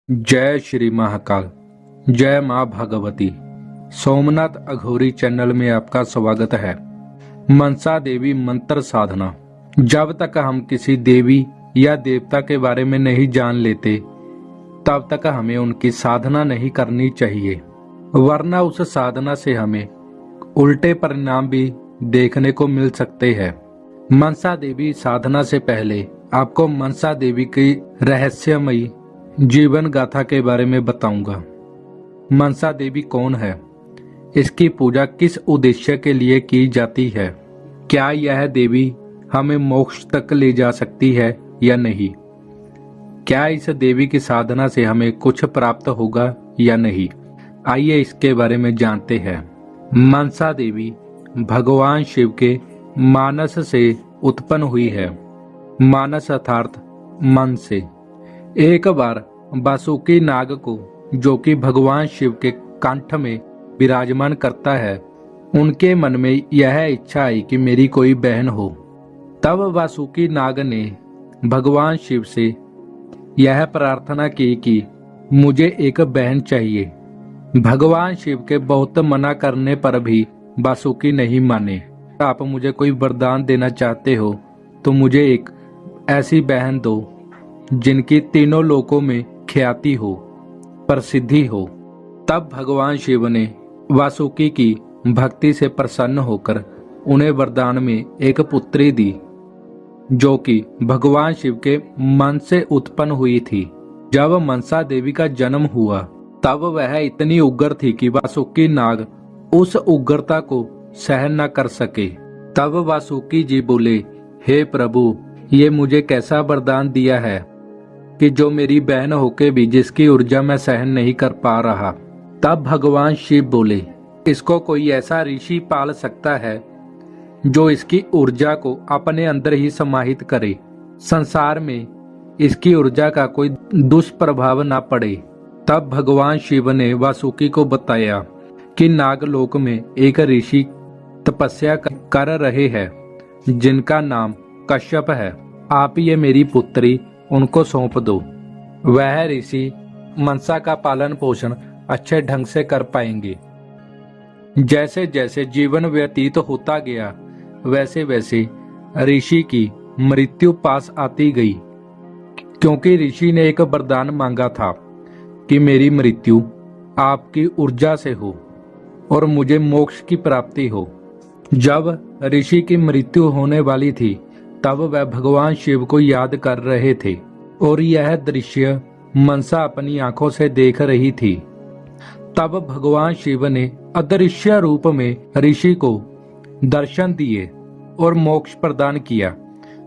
जय श्री महाकाल। जय माँ भगवती। सोमनाथ अघोरी चैनल में आपका स्वागत है। मनसा देवी मंत्र साधना। जब तक हम किसी देवी या देवता के बारे में नहीं जान लेते तब तक हमें उनकी साधना नहीं करनी चाहिए, वरना उस साधना से हमें उल्टे परिणाम भी देखने को मिल सकते हैं। मनसा देवी साधना से पहले आपको मनसा देवी की रहस्यमयी जीवन गाथा के बारे में बताऊंगा। मनसा देवी कौन है, इसकी पूजा किस उद्देश्य के लिए की जाती है, क्या यह देवी हमें मोक्ष तक ले जा सकती है या नहीं, क्या इस देवी की साधना से हमें कुछ प्राप्त होगा या नहीं, आइए इसके बारे में जानते हैं। मनसा देवी भगवान शिव के मानस से उत्पन्न हुई है। मानस अर्थात मन से। एक बार वासुकी नाग को, जो कि भगवान शिव के कंठ में विराजमान करता है, उनके मन में यह इच्छा आई कि मेरी कोई बहन हो। तब वासुकी नाग ने भगवान शिव से यह प्रार्थना की कि मुझे एक बहन चाहिए। भगवान शिव के बहुत मना करने पर भी वासुकी नहीं माने। आप मुझे कोई वरदान देना चाहते हो तो मुझे एक ऐसी बहन दो जिनकी तीनों लोकों में ख्याति हो, प्रसिद्धि हो। तब भगवान शिव ने वासुकी की भक्ति से प्रसन्न होकर उन्हें वरदान में एक पुत्री दी, जो कि भगवान शिव के मन से उत्पन्न हुई थी। जब मनसा देवी का जन्म हुआ तब वह इतनी उग्र थी कि वासुकी नाग उस उग्रता को सहन न कर सके। तब वासुकी जी बोले, हे प्रभु, ये मुझे कैसा वरदान दिया है कि जो मेरी बहन होके भी जिसकी ऊर्जा मैं सहन नहीं कर पा रहा। तब भगवान शिव बोले, इसको कोई ऐसा ऋषि पाल सकता है जो इसकी ऊर्जा को अपने अंदर ही समाहित करे, संसार में इसकी ऊर्जा का कोई दुष्प्रभाव ना पड़े। तब भगवान शिव ने वासुकी को बताया कि नागलोक में एक ऋषि तपस्या कर रहे हैं जिनका नाम कश्यप है। आप ये मेरी पुत्री उनको सौंप दो। वह ऋषि मनसा का पालन पोषण अच्छे ढंग से कर पाएंगे। जैसे जैसे जीवन व्यतीत होता गया वैसे वैसे ऋषि की मृत्यु पास आती गई, क्योंकि ऋषि ने एक वरदान मांगा था कि मेरी मृत्यु आपकी ऊर्जा से हो और मुझे मोक्ष की प्राप्ति हो। जब ऋषि की मृत्यु होने वाली थी तब वह भगवान शिव को याद कर रहे थे और यह दृश्य मनसा अपनी आंखों से देख रही थी। तब भगवान शिव ने अदृश्य रूप में ऋषि को दर्शन दिए और मोक्ष प्रदान किया,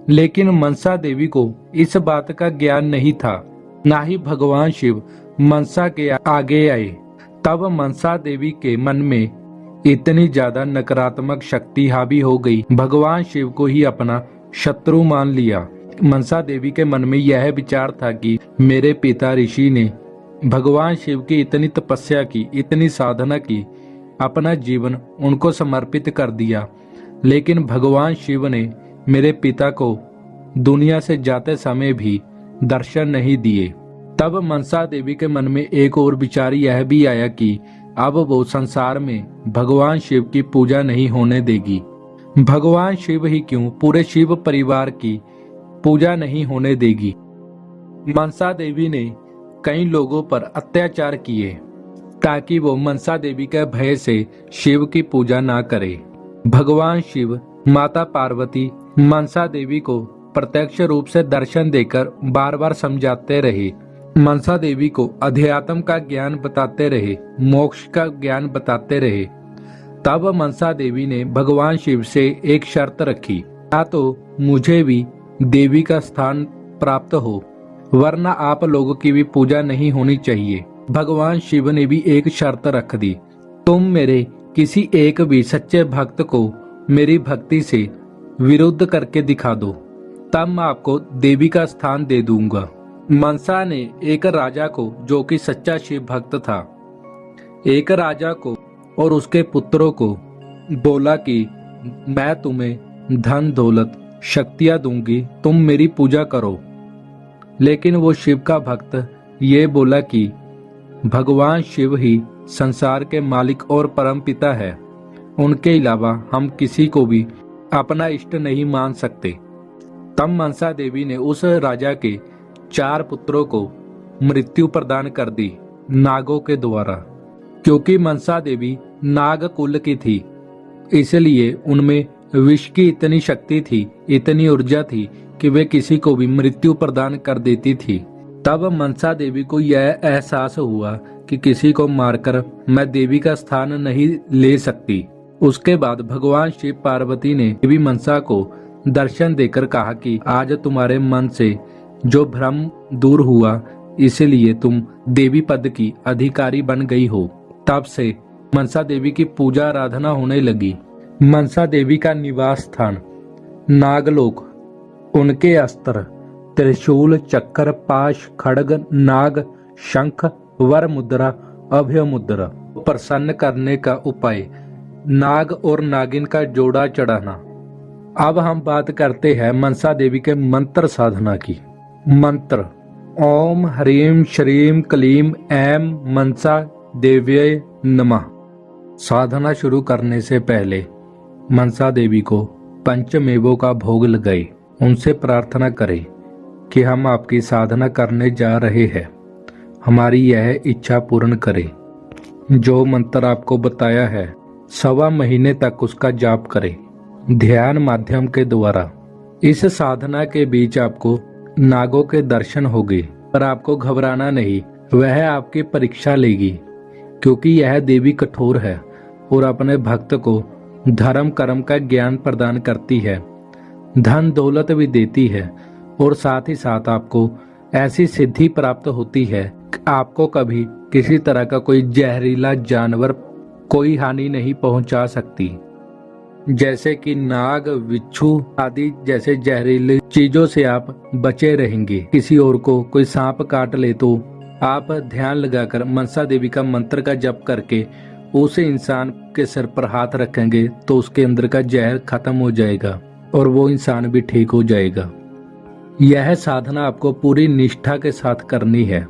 लेकिन मनसा देवी को इस बात का ज्ञान नहीं था, ना ही भगवान शिव मनसा के आगे आए। तब मनसा देवी के मन में इतनी ज्यादा नकारात्मक शक्ति हावी हो गई, भगवान शिव को ही अपना शत्रु मान लिया। मनसा देवी के मन में यह विचार था कि मेरे पिता ऋषि ने भगवान शिव की इतनी तपस्या की, इतनी साधना की, अपना जीवन उनको समर्पित कर दिया, लेकिन भगवान शिव ने मेरे पिता को दुनिया से जाते समय भी दर्शन नहीं दिए। तब मनसा देवी के मन में एक और विचार यह भी आया कि अब वो संसार में भगवान शिव की पूजा नहीं होने देगी। भगवान शिव ही क्यों, पूरे शिव परिवार की पूजा नहीं होने देगी। मनसा देवी ने कई लोगों पर अत्याचार किए ताकि वो मनसा देवी के भय से शिव की पूजा ना करे। भगवान शिव, माता पार्वती मनसा देवी को प्रत्यक्ष रूप से दर्शन देकर बार बार समझाते रहे, मनसा देवी को अध्यात्म का ज्ञान बताते रहे, मोक्ष का ज्ञान बताते रहे। तब मनसा देवी ने भगवान शिव से एक शर्त रखी, या तो मुझे भी देवी का स्थान प्राप्त हो, वरना आप लोगों की भी पूजा नहीं होनी चाहिए। भगवान शिव ने भी एक शर्त रख दी, तुम मेरे किसी एक भी सच्चे भक्त को मेरी भक्ति से विरुद्ध करके दिखा दो, तब मैं आपको देवी का स्थान दे दूंगा। मनसा ने एक राजा को, जो कि सच्चा शिव भक्त था, एक राजा को और उसके पुत्रों को बोला कि मैं तुम्हें धन दौलत शक्तियां दूंगी, तुम मेरी पूजा करो। लेकिन वो शिव का भक्त ये बोला कि भगवान शिव ही संसार के मालिक और परम पिता है, उनके अलावा हम किसी को भी अपना इष्ट नहीं मान सकते। तब मनसा देवी ने उस राजा के 4 पुत्रों को मृत्यु प्रदान कर दी नागों के द्वारा। क्योंकि मनसा देवी नाग कुल की थी, इसलिए उनमें विष की इतनी शक्ति थी, इतनी ऊर्जा थी कि वे किसी को भी मृत्यु प्रदान कर देती थी। तब मनसा देवी को यह एहसास हुआ कि किसी को मारकर मैं देवी का स्थान नहीं ले सकती। उसके बाद भगवान शिव पार्वती ने देवी मनसा को दर्शन देकर कहा कि आज तुम्हारे मन से जो भ्रम दूर हुआ, इसलिए तुम देवी पद की अधिकारी बन गई हो। तब से मनसा देवी की पूजा आराधना होने लगी। मनसा देवी का निवास स्थान नागलोक, उनके अस्त्र त्रिशूल, चक्र, पाश, खड्ग, नाग, शंख, वर मुद्रा, अभय मुद्रा। प्रसन्न करने का उपाय नाग और नागिन का जोड़ा चढ़ाना। अब हम बात करते हैं मनसा देवी के मंत्र साधना की। मंत्र ओम ह्रीम श्रीम क्लीम ऐम मनसा देव्यै नमः। साधना शुरू करने से पहले मनसा देवी को पंचमेवों का भोग लगाए। उनसे प्रार्थना करें कि हम आपकी साधना करने जा रहे हैं, हमारी यह इच्छा पूर्ण करें। जो मंत्र आपको बताया है 1.25 महीने तक उसका जाप करें ध्यान माध्यम के द्वारा। इस साधना के बीच आपको नागों के दर्शन होंगे, पर आपको घबराना नहीं, वह आपकी परीक्षा लेगी, क्योंकि यह देवी कठोर है और अपने भक्त को धर्म कर्म का ज्ञान प्रदान करती है, धन दौलत भी देती है और साथ ही साथ आपको ऐसी सिद्धि प्राप्त होती है कि आपको कभी किसी तरह का कोई जहरीला जानवर कोई हानि नहीं पहुंचा सकती। जैसे कि नाग, बिच्छू आदि जैसे जहरीली चीजों से आप बचे रहेंगे। किसी और को कोई सांप काट ले तो आप ध्यान लगाकर मनसा देवी का मंत्र का जप करके उस इंसान के सिर पर हाथ रखेंगे तो उसके अंदर का जहर खत्म हो जाएगा और वो इंसान भी ठीक हो जाएगा। यह साधना आपको पूरी निष्ठा के साथ करनी है।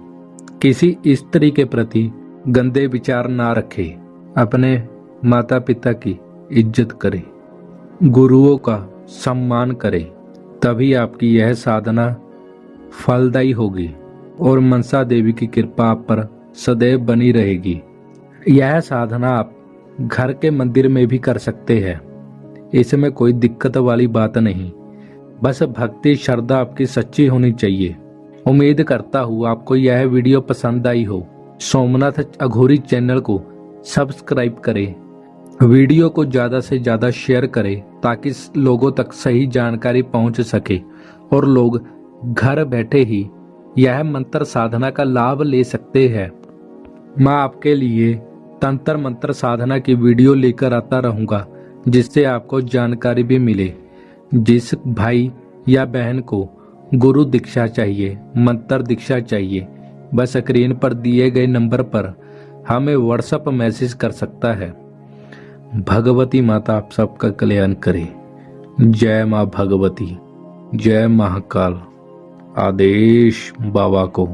किसी स्त्री के प्रति गंदे विचार ना रखें, अपने माता पिता की इज्जत करें, गुरुओं का सम्मान करें, तभी आपकी यह साधना फलदायी होगी और मनसा देवी की कृपा आप पर सदैव बनी रहेगी। यह साधना आप घर के मंदिर में भी कर सकते हैं, इसमें कोई दिक्कत वाली बात नहीं, बस भक्ति श्रद्धा आपकी सच्ची होनी चाहिए। उम्मीद करता हूँ आपको यह वीडियो पसंद आई हो। सोमनाथ अघोरी चैनल को सब्सक्राइब करें, वीडियो को ज्यादा से ज्यादा शेयर करें ताकि लोगों तक सही जानकारी पहुंच सके और लोग घर बैठे ही यह मंत्र साधना का लाभ ले सकते हैं। मैं आपके लिए तंत्र मंत्र साधना की वीडियो लेकर आता रहूंगा, जिससे आपको जानकारी भी मिले। जिस भाई या बहन को गुरु दीक्षा चाहिए, मंत्र दीक्षा चाहिए, बस स्क्रीन पर दिए गए नंबर पर हमें व्हाट्सएप मैसेज कर सकता है। भगवती माता आप सबका कल्याण करे। जय माँ भगवती, जय महाकाल। आदेश बाबा को।